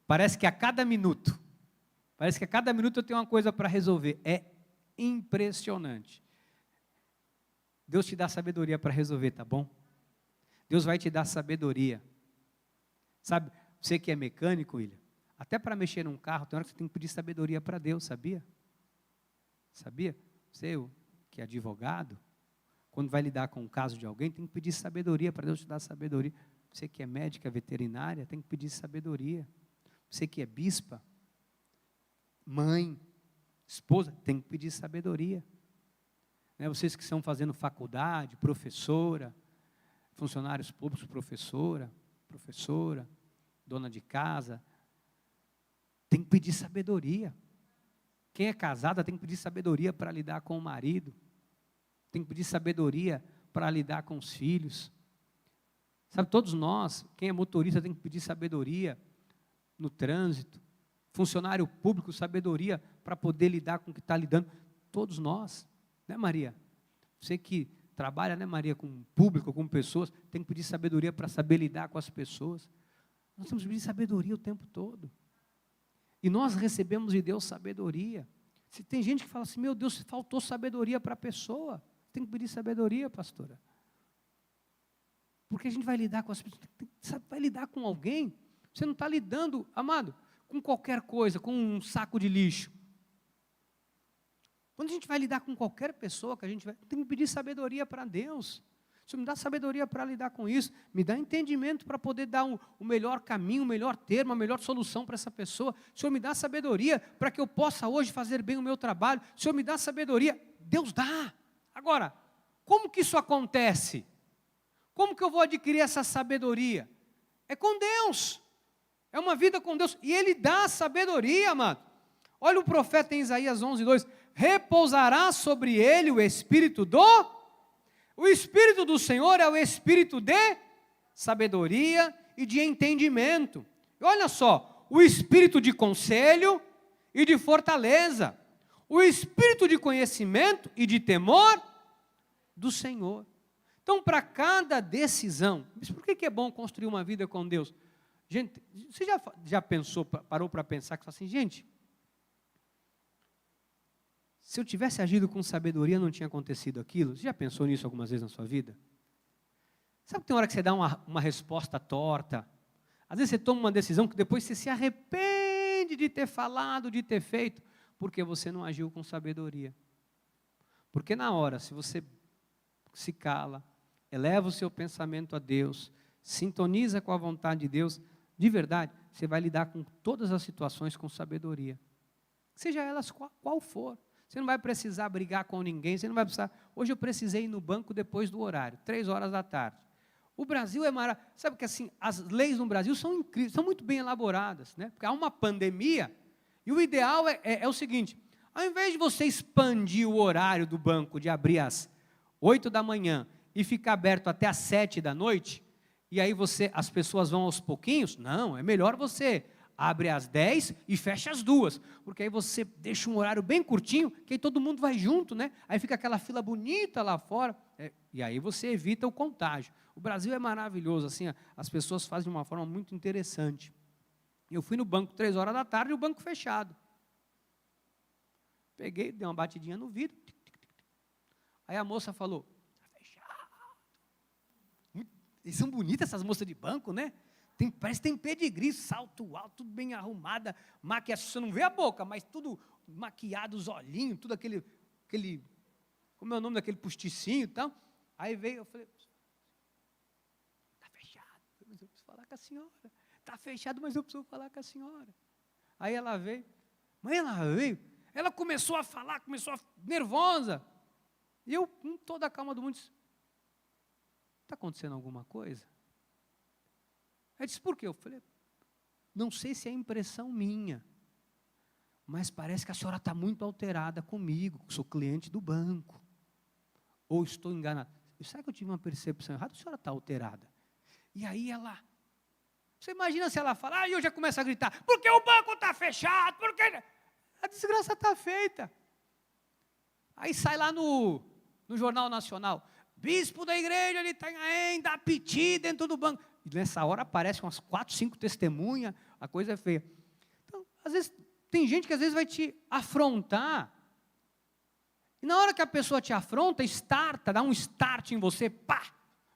Parece que a cada minuto eu tenho uma coisa para resolver. É impressionante. Deus te dá sabedoria para resolver, tá bom? Deus vai te dar sabedoria. Sabe, você que é mecânico, William, até para mexer num carro, tem hora que você tem que pedir sabedoria para Deus, sabia? Sabia? Você que é advogado, quando vai lidar com o caso de alguém, tem que pedir sabedoria para Deus te dar sabedoria. Você que é médica veterinária, tem que pedir sabedoria. Você que é bispa, mãe, esposa, tem que pedir sabedoria. Vocês que estão fazendo faculdade, professora, funcionários públicos, professora, dona de casa, tem que pedir sabedoria. Quem é casada tem que pedir sabedoria para lidar com o marido, tem que pedir sabedoria para lidar com os filhos. Sabe, todos nós, quem é motorista tem que pedir sabedoria no trânsito, funcionário público, sabedoria para poder lidar com o que está lidando, todos nós, né Maria? Você que trabalha, né Maria, com público, com pessoas, tem que pedir sabedoria para saber lidar com as pessoas. Nós temos que pedir sabedoria o tempo todo. E nós recebemos de Deus sabedoria. Se tem gente que fala assim, meu Deus, faltou sabedoria para a pessoa, tem que pedir sabedoria, pastora. Porque a gente vai lidar com as pessoas, vai lidar com alguém, você não está lidando, amado, com qualquer coisa, com um saco de lixo. Quando a gente vai lidar com qualquer pessoa, que a gente tem que pedir sabedoria para Deus. Senhor, me dá sabedoria para lidar com isso, me dá entendimento para poder dar o melhor caminho, o melhor termo, a melhor solução para essa pessoa. Senhor, me dá sabedoria para que eu possa hoje fazer bem o meu trabalho. Senhor, me dá sabedoria. Deus dá. Agora, como que isso acontece? Como que eu vou adquirir essa sabedoria? É com Deus. É uma vida com Deus. E Ele dá sabedoria, amado. Olha o profeta em Isaías 11:2. Repousará sobre ele o Espírito O Espírito do Senhor é o Espírito de sabedoria e de entendimento. E olha só, o Espírito de conselho e de fortaleza. O Espírito de conhecimento e de temor do Senhor. Então, para cada decisão, mas por que é bom construir uma vida com Deus? Gente, você já pensou, parou para pensar que assim, gente, se eu tivesse agido com sabedoria, não tinha acontecido aquilo? Você já pensou nisso algumas vezes na sua vida? Sabe que tem hora que você dá uma resposta torta? Às vezes você toma uma decisão que depois você se arrepende de ter falado, de ter feito, porque você não agiu com sabedoria. Porque na hora, se você se cala, eleva o seu pensamento a Deus, sintoniza com a vontade de Deus, de verdade, você vai lidar com todas as situações com sabedoria. Seja elas qual for. Você não vai precisar brigar com ninguém, você não vai precisar... Hoje eu precisei ir no banco depois do horário, 15h. O Brasil é maravilhoso. Sabe que assim, as leis no Brasil são incríveis, são muito bem elaboradas, né? Porque há uma pandemia, e o ideal é o seguinte, ao invés de você expandir o horário do banco, de abrir às 8 da manhã e ficar aberto até às 7 da noite, e aí as pessoas vão aos pouquinhos, não, é melhor você... abre às 10 e fecha às 2, porque aí você deixa um horário bem curtinho, que aí todo mundo vai junto, né? Aí fica aquela fila bonita lá fora, e aí você evita o contágio. O Brasil é maravilhoso, assim, as pessoas fazem de uma forma muito interessante. Eu fui no banco 15h e o banco fechado. Peguei, dei uma batidinha no vidro. Aí a moça falou, está fechado. E são bonitas essas moças de banco, né? Parece que tem pedigree, salto alto, tudo bem arrumada, maquiagem, você não vê a boca, mas tudo maquiado, os olhinhos, tudo aquele, como é o nome daquele posticinho e tal. Aí veio, eu falei, está fechado, mas eu preciso falar com a senhora. Está fechado, mas eu preciso falar com a senhora. Aí ela veio, ela começou a falar, nervosa. E eu, com toda a calma do mundo, disse, está acontecendo alguma coisa? Ela disse, por quê? Eu falei, não sei se é impressão minha, mas parece que a senhora está muito alterada comigo, sou cliente do banco. Ou estou enganado. Será que eu tive uma percepção errada? A senhora está alterada. E aí ela, você imagina se ela fala, e eu já começo a gritar, porque o banco está fechado, porque a desgraça está feita. Aí sai lá no Jornal Nacional, bispo da igreja de Itanhaém dá piti dentro do banco. E nessa hora aparecem umas 4, 5 testemunhas, a coisa é feia. Então, às vezes, tem gente que às vezes vai te afrontar. E na hora que a pessoa te afronta, dá um start em você, pá,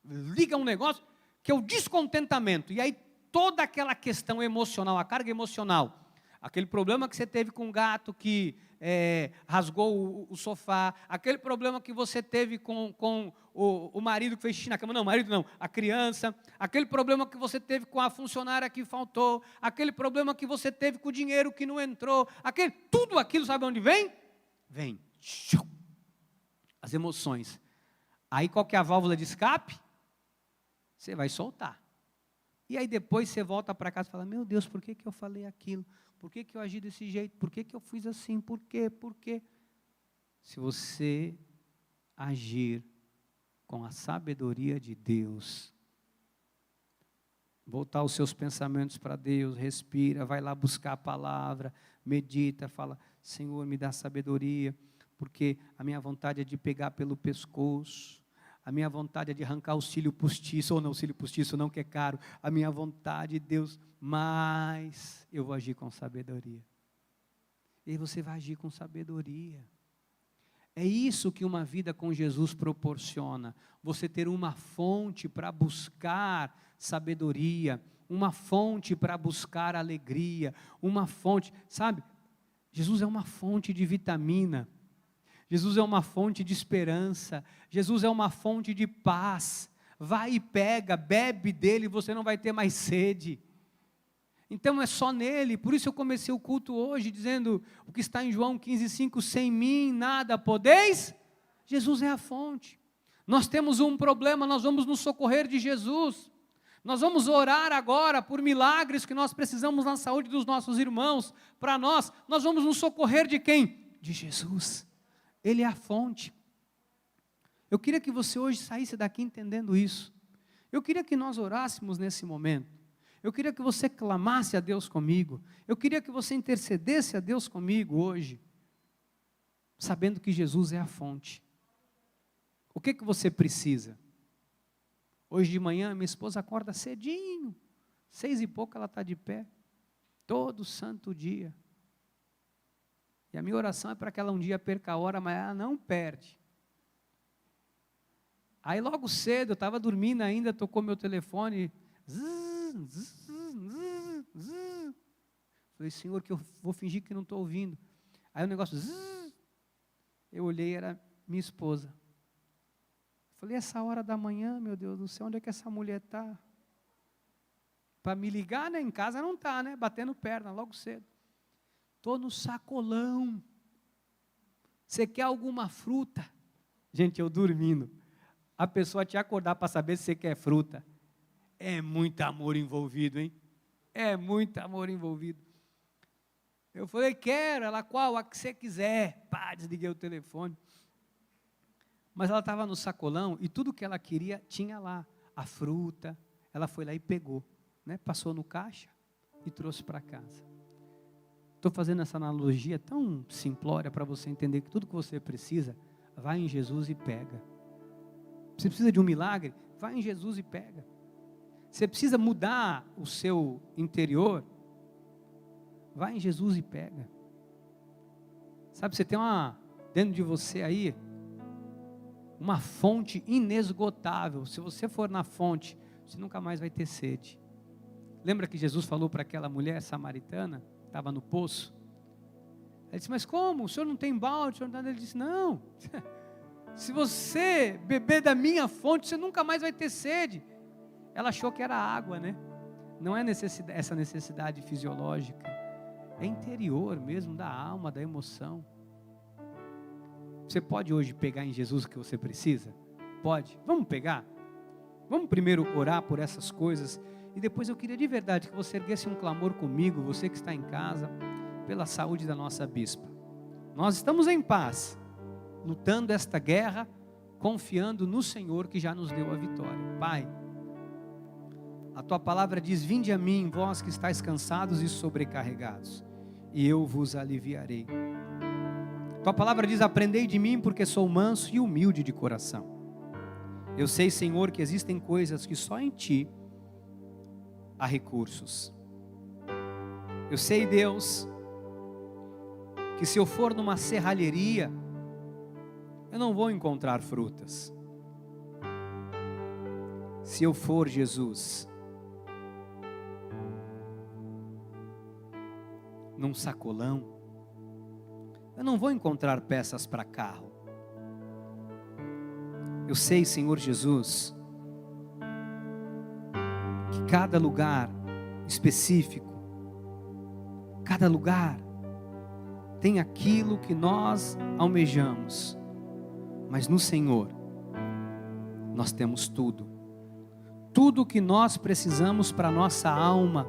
liga um negócio, que é o descontentamento. E aí toda aquela questão emocional, a carga emocional, aquele problema que você teve com o gato que rasgou o sofá, aquele problema que você teve com o marido que fez xixi na cama, não, o marido não, a criança, aquele problema que você teve com a funcionária que faltou, aquele problema que você teve com o dinheiro que não entrou, tudo aquilo, sabe onde vem? Vem. As emoções. Aí qual que é a válvula de escape? Você vai soltar. E aí depois você volta para casa e fala, meu Deus, por que eu falei aquilo? Por que eu agi desse jeito? Por que eu fiz assim? Por quê? Por quê? Se você agir com a sabedoria de Deus, voltar os seus pensamentos para Deus, respira, vai lá buscar a palavra, medita, fala, Senhor, me dá sabedoria, porque a minha vontade é de pegar pelo pescoço, a minha vontade é de arrancar o cílio postiço, ou não, o cílio postiço não, que é caro, a minha vontade, Deus, mas eu vou agir com sabedoria. E aí você vai agir com sabedoria. É isso que uma vida com Jesus proporciona, você ter uma fonte para buscar sabedoria, uma fonte para buscar alegria, uma fonte, sabe? Jesus é uma fonte de vitamina, Jesus é uma fonte de esperança, Jesus é uma fonte de paz. Vai e pega, bebe dele, você não vai ter mais sede. Então é só nele, por isso eu comecei o culto hoje dizendo o que está em João 15,5, sem mim nada podeis. Jesus é a fonte. Nós temos um problema, nós vamos nos socorrer de Jesus. Nós vamos orar agora por milagres que nós precisamos na saúde dos nossos irmãos. Para nós vamos nos socorrer de quem? De Jesus. Ele é a fonte. Eu queria que você hoje saísse daqui entendendo isso. Eu queria que nós orássemos nesse momento. Eu queria que você clamasse a Deus comigo. Eu queria que você intercedesse a Deus comigo hoje, sabendo que Jesus é a fonte. O que você precisa? Hoje de manhã, minha esposa acorda cedinho, 6 e pouco ela está de pé, todo santo dia. E a minha oração é para que ela um dia perca a hora, mas ela não perde. Aí logo cedo, eu estava dormindo ainda, tocou meu telefone, falei, Senhor, que eu vou fingir que não estou ouvindo. Aí o negócio, eu olhei, era minha esposa. Falei, essa hora da manhã, meu Deus do céu, onde é que essa mulher está? Para me ligar, né? Em casa não está, né? Batendo perna, logo cedo. Estou no sacolão. Você quer alguma fruta? Gente, eu dormindo. A pessoa te acordar para saber se você quer fruta. É muito amor envolvido, hein? É muito amor envolvido. Eu falei, quero. Ela, qual? A que você quiser. Pá, desliguei o telefone. Mas ela estava no sacolão e tudo que ela queria tinha lá. A fruta. Ela foi lá e pegou. Né? Passou no caixa e trouxe para casa. Estou fazendo essa analogia tão simplória para você entender que tudo que você precisa, vai em Jesus e pega. Você precisa de um milagre? Vai em Jesus e pega. Você precisa mudar o seu interior? Vai em Jesus e pega. Sabe, você tem dentro de você aí, uma fonte inesgotável. Se você for na fonte, você nunca mais vai ter sede. Lembra que Jesus falou para aquela mulher samaritana, que estava no poço? Ele disse, mas como? O senhor não tem balde? Ele disse, não. Se você beber da minha fonte, você nunca mais vai ter sede. Ela achou que era água, né? Não é essa necessidade fisiológica. É interior mesmo, da alma, da emoção. Você pode hoje pegar em Jesus o que você precisa? Pode. Vamos pegar? Vamos primeiro orar por essas coisas. E depois eu queria de verdade que você erguesse um clamor comigo, você que está em casa, pela saúde da nossa bispa. Nós estamos em paz, lutando esta guerra, confiando no Senhor que já nos deu a vitória. Pai, a Tua palavra diz, vinde a mim, vós que estáis cansados e sobrecarregados, e eu vos aliviarei. Tua palavra diz, aprendei de mim, porque sou manso e humilde de coração. Eu sei, Senhor, que existem coisas que só em Ti há recursos. Eu sei, Deus, que se eu for numa serralheria, eu não vou encontrar frutas. Se eu for, Jesus, num sacolão, eu não vou encontrar peças para carro. Eu sei, Senhor Jesus, que cada lugar específico, cada lugar tem aquilo que nós almejamos, mas no Senhor nós temos tudo. Tudo o que nós precisamos para a nossa alma,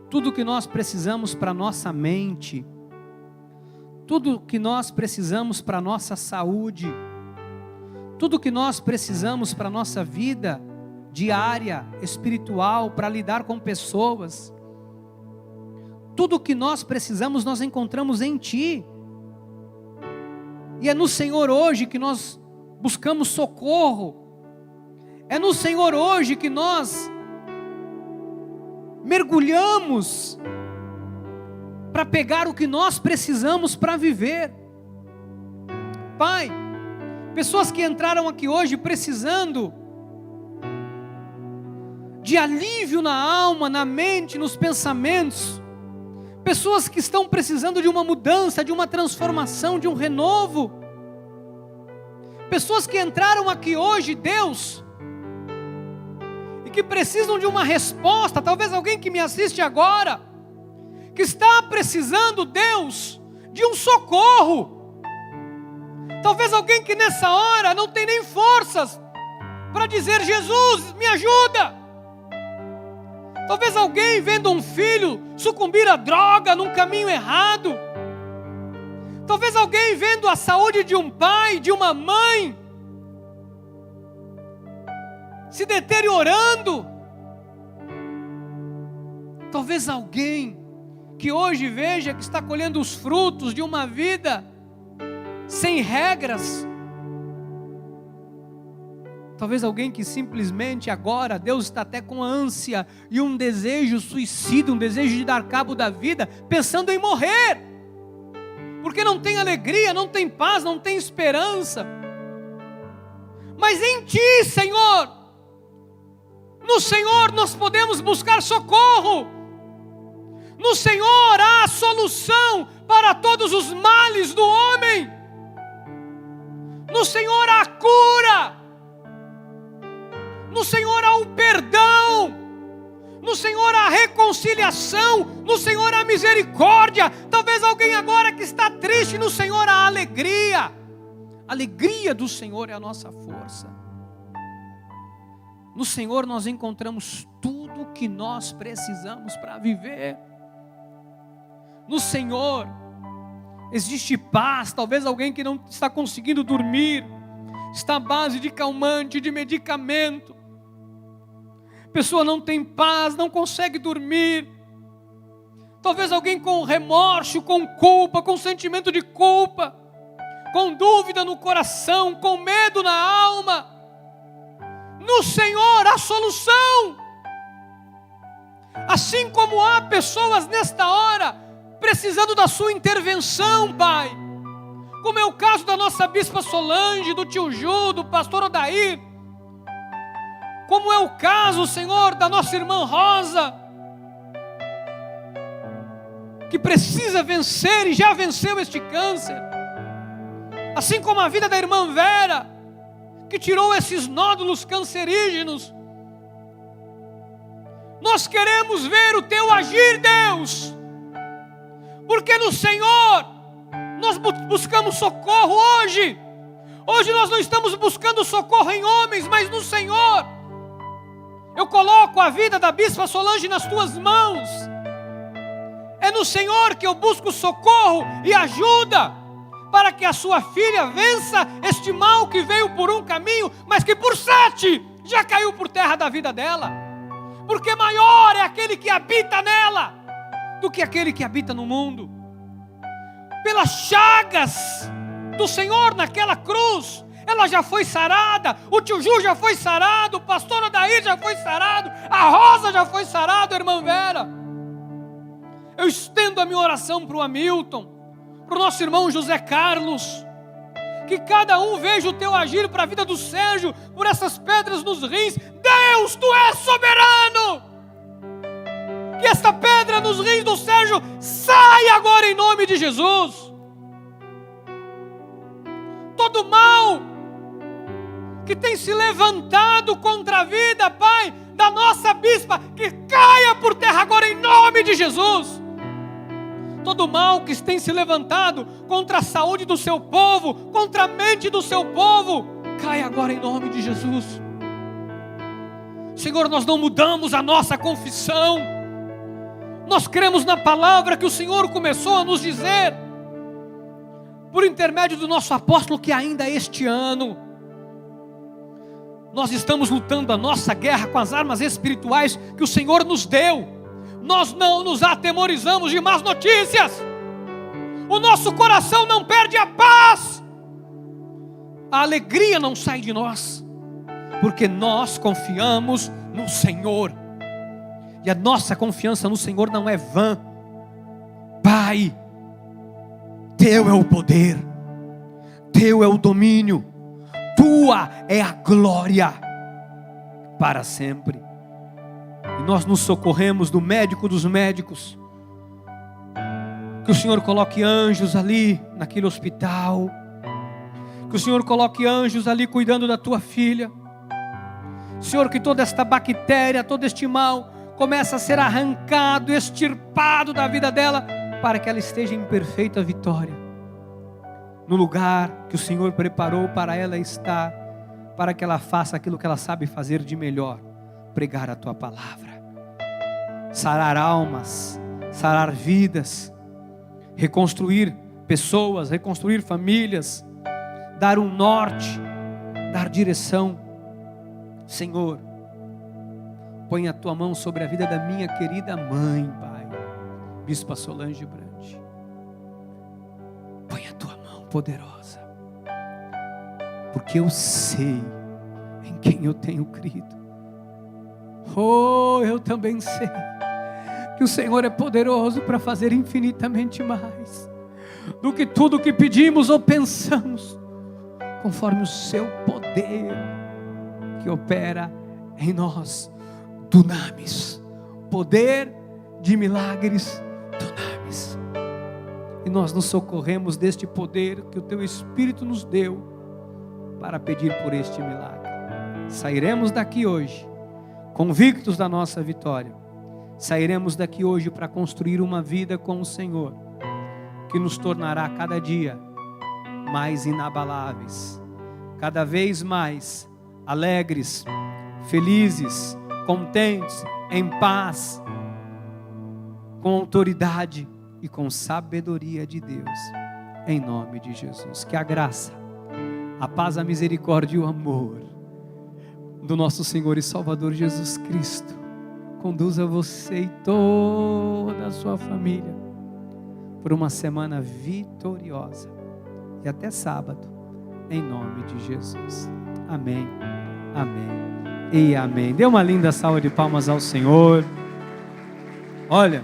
tudo o que nós precisamos para a nossa mente, tudo o que nós precisamos para a nossa saúde, tudo o que nós precisamos para a nossa vida diária, espiritual, para lidar com pessoas, tudo o que nós precisamos nós encontramos em Ti. E é no Senhor hoje que nós buscamos socorro. É no Senhor hoje que nós mergulhamos para pegar o que nós precisamos para viver. Pai, pessoas que entraram aqui hoje precisando de alívio na alma, na mente, nos pensamentos, pessoas que estão precisando de uma mudança, de uma transformação, de um renovo, pessoas que entraram aqui hoje, Deus, e que precisam de uma resposta, talvez alguém que me assiste agora, que está precisando, Deus, de um socorro, talvez alguém que nessa hora não tem nem forças para dizer, Jesus, me ajuda. Talvez alguém vendo um filho sucumbir à droga num caminho errado. Talvez alguém vendo a saúde de um pai, de uma mãe se deteriorando. Talvez alguém que hoje veja que está colhendo os frutos de uma vida sem regras. Talvez alguém que simplesmente agora, Deus está até com ânsia e um desejo suicida, um desejo de dar cabo da vida, pensando em morrer, porque não tem alegria, não tem paz, não tem esperança. Mas em Ti, Senhor, no Senhor nós podemos buscar socorro. No Senhor há a solução para todos os males do homem. No Senhor há a cura. No Senhor há o perdão. No Senhor há a reconciliação. No Senhor há a misericórdia. Talvez alguém agora que está triste, no Senhor há a alegria. A alegria do Senhor é a nossa força. No Senhor nós encontramos tudo o que nós precisamos para viver. No Senhor existe paz. Talvez alguém que não está conseguindo dormir, está à base de calmante, de medicamento. Pessoa não tem paz, não consegue dormir. Talvez alguém com remorso, com culpa, com sentimento de culpa, com dúvida no coração, com medo na alma. No Senhor há solução. Assim como há pessoas nesta hora precisando da sua intervenção, Pai. Como é o caso da nossa bispa Solange, do tio Ju, do pastor Odair. Como é o caso, Senhor, da nossa irmã Rosa, que precisa vencer e já venceu este câncer. Assim como a vida da irmã Vera, que tirou esses nódulos cancerígenos. Nós queremos ver o teu agir, Deus, porque no Senhor nós buscamos socorro hoje. Hoje nós não estamos buscando socorro em homens, mas no Senhor. Eu coloco a vida da bispa Solange nas tuas mãos. É no Senhor que eu busco socorro e ajuda, para que a sua filha vença este mal que veio por um caminho, mas que por 7 já caiu por terra da vida dela. Porque maior é aquele que habita nela do que aquele que habita no mundo. Pelas chagas do Senhor naquela cruz, ela já foi sarada, o tio Ju já foi sarado, o pastor Odair já foi sarado, a Rosa já foi sarada, a irmã Vera. Eu estendo a minha oração para o Hamilton, para o nosso irmão José Carlos, que cada um veja o teu agir para a vida do Sérgio, por essas pedras nos rins. Deus, tu és soberano. Que esta pedra nos rins do Sérgio saia agora em nome de Jesus. Todo mal que tem se levantado contra a vida, Pai, da nossa bispa, que caia por terra agora em nome de Jesus. Todo mal que tem se levantado contra a saúde do seu povo, contra a mente do seu povo, cai agora em nome de Jesus. Senhor, nós não mudamos a nossa confissão. Nós cremos na palavra que o Senhor começou a nos dizer, por intermédio do nosso apóstolo, que ainda este ano nós estamos lutando a nossa guerra com as armas espirituais que o Senhor nos deu. Nós não nos atemorizamos de más notícias. O nosso coração não perde a paz. A alegria não sai de nós, porque nós confiamos no Senhor. E a nossa confiança no Senhor não é vã. Pai, teu é o poder, teu é o domínio, tua é a glória para sempre. E nós nos socorremos do médico dos médicos. Que o Senhor coloque anjos ali naquele hospital. Que o Senhor coloque anjos ali cuidando da tua filha. Senhor, que toda esta bactéria, todo este mal comece a ser arrancado, extirpado da vida dela, para que ela esteja em perfeita vitória, no lugar que o Senhor preparou para ela estar, para que ela faça aquilo que ela sabe fazer de melhor: pregar a tua palavra, sarar almas, sarar vidas, reconstruir pessoas, reconstruir famílias, dar um norte, dar direção. Senhor, põe a tua mão sobre a vida da minha querida mãe, Pai, bispa Solange Brandi. Põe a tua mão poderosa, porque eu sei em quem eu tenho crido. Oh, eu também sei que o Senhor é poderoso para fazer infinitamente mais do que tudo que pedimos ou pensamos, conforme o seu poder que opera em nós. Dunamis, poder de milagres, dunamis. E nós nos socorremos deste poder que o teu Espírito nos deu para pedir por este milagre. Sairemos daqui hoje convictos da nossa vitória. Sairemos daqui hoje para construir uma vida com o Senhor, que nos tornará cada dia mais inabaláveis, cada vez mais alegres, felizes, contentes, em paz, com autoridade e com sabedoria de Deus, em nome de Jesus. Que a graça, a paz, a misericórdia e o amor do nosso Senhor e Salvador Jesus Cristo conduza você e toda a sua família por uma semana vitoriosa, e até sábado, em nome de Jesus. Amém, amém e amém. Dê uma linda salva de palmas ao Senhor. Olha,